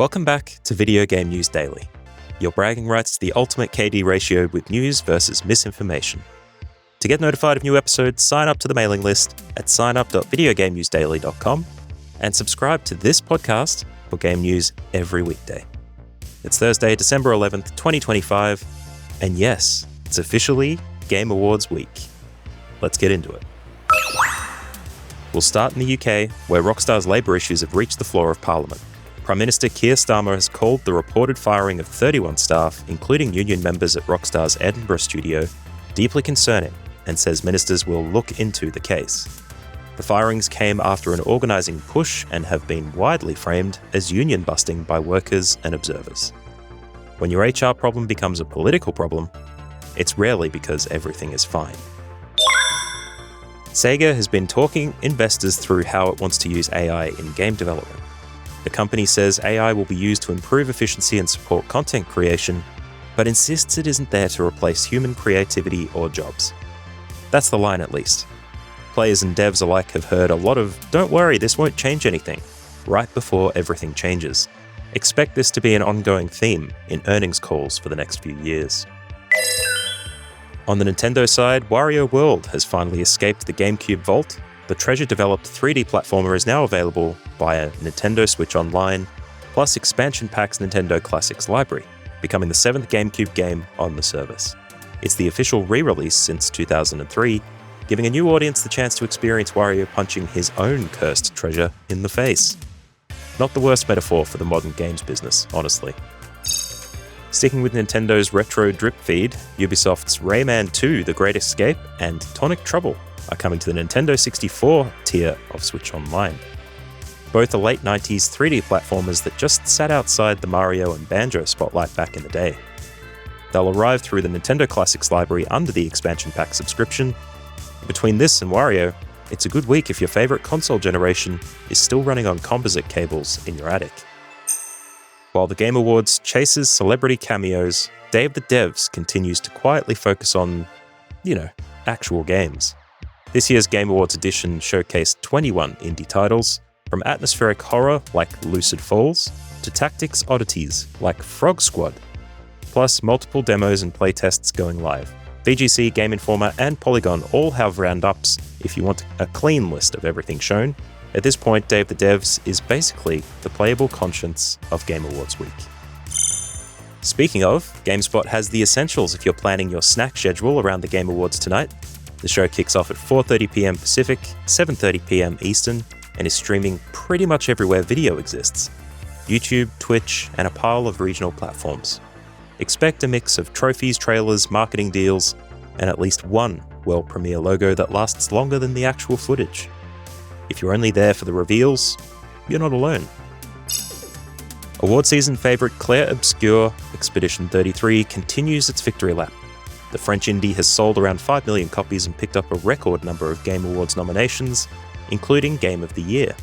Welcome back to Video Game News Daily, your bragging rights to the ultimate KD ratio with news versus misinformation. To get notified of new episodes, sign up to the mailing list at signup.videogamenewsdaily.com and subscribe to this podcast for game news every weekday. It's Thursday, December 11th, 2025, and yes, it's officially Game Awards week. Let's get into it. We'll start in the UK, where Rockstar's labour issues have reached the floor of Parliament. Prime Minister Keir Starmer has called the reported firing of 31 staff, including union members at Rockstar's Edinburgh studio, deeply concerning and says ministers will look into the case. The firings came after an organising push and have been widely framed as union busting by workers and observers. When your HR problem becomes a political problem, it's rarely because everything is fine. Sega has been talking investors through how it wants to use AI in game development. The company says AI will be used to improve efficiency and support content creation, but insists it isn't there to replace human creativity or jobs. That's the line, at least. Players and devs alike have heard a lot of "don't worry, this won't change anything" right before everything changes. Expect this to be an ongoing theme in earnings calls for the next few years. On the Nintendo side, Wario World has finally escaped the GameCube vault. The Treasure-developed 3D platformer is now available via Nintendo Switch Online, plus expansion packs Nintendo Classics Library, becoming the 7th GameCube game on the service. It's the official re-release since 2003, giving a new audience the chance to experience Wario punching his own cursed treasure in the face. Not the worst metaphor for the modern games business, honestly. Sticking with Nintendo's retro drip feed, Ubisoft's Rayman 2: The Great Escape and Tonic Trouble are coming to the Nintendo 64 tier of Switch Online. Both are late 90s 3D platformers that just sat outside the Mario and Banjo spotlight back in the day. They'll arrive through the Nintendo Classics Library under the expansion pack subscription. Between this and Wario, it's a good week if your favourite console generation is still running on composite cables in your attic. While the Game Awards chases celebrity cameos, Day of the Devs continues to quietly focus on, actual games. This year's Game Awards edition showcased 21 indie titles, from atmospheric horror like Lucid Falls to tactics oddities like Frog Squad, plus multiple demos and playtests going live. VGC, Game Informer, and Polygon all have roundups if you want a clean list of everything shown. At this point, Day of the Devs is basically the playable conscience of Game Awards week. Speaking of, GameSpot has the essentials if you're planning your snack schedule around the Game Awards tonight. The show kicks off at 4:30pm Pacific, 7:30pm Eastern, and is streaming pretty much everywhere video exists: YouTube, Twitch, and a pile of regional platforms. Expect a mix of trophies, trailers, marketing deals, and at least one world premiere logo that lasts longer than the actual footage. If you're only there for the reveals, you're not alone. Award season favourite Claire Obscure Expedition 33 continues its victory lap. The French indie has sold around 5 million copies and picked up a record number of Game Awards nominations, including Game of the Year.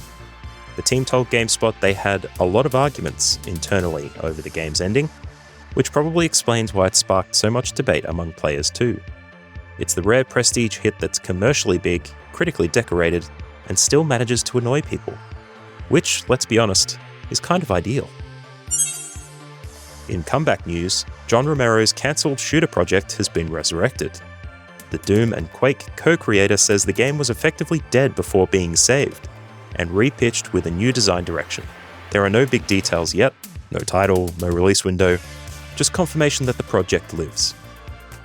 The team told GameSpot they had a lot of arguments internally over the game's ending, which probably explains why it sparked so much debate among players too. It's the rare prestige hit that's commercially big, critically decorated, and still manages to annoy people. Which, let's be honest, is kind of ideal. In comeback news, John Romero's cancelled shooter project has been resurrected. The Doom and Quake co-creator says the game was effectively dead before being saved, and repitched with a new design direction. There are no big details yet, no title, no release window, just confirmation that the project lives.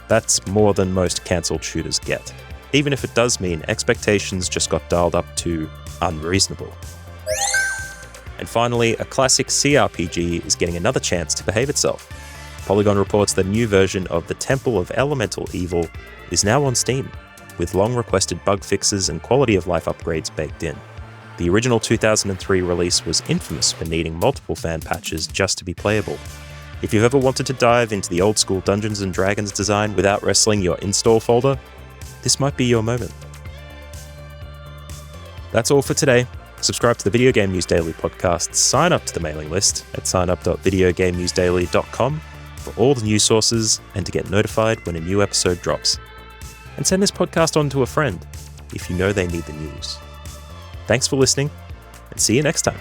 That's more than most cancelled shooters get, even if it does mean expectations just got dialed up to unreasonable. And finally, a classic CRPG is getting another chance to behave itself. Polygon reports that a new version of the Temple of Elemental Evil is now on Steam, with long-requested bug fixes and quality-of-life upgrades baked in. The original 2003 release was infamous for needing multiple fan patches just to be playable. If you've ever wanted to dive into the old-school Dungeons & Dragons design without wrestling your install folder, this might be your moment. That's all for today. Subscribe to the Video Game News Daily podcast, sign up to the mailing list at signup.videogamenewsdaily.com for all the news sources and to get notified when a new episode drops. And send this podcast on to a friend if you know they need the news. Thanks for listening, and see you next time.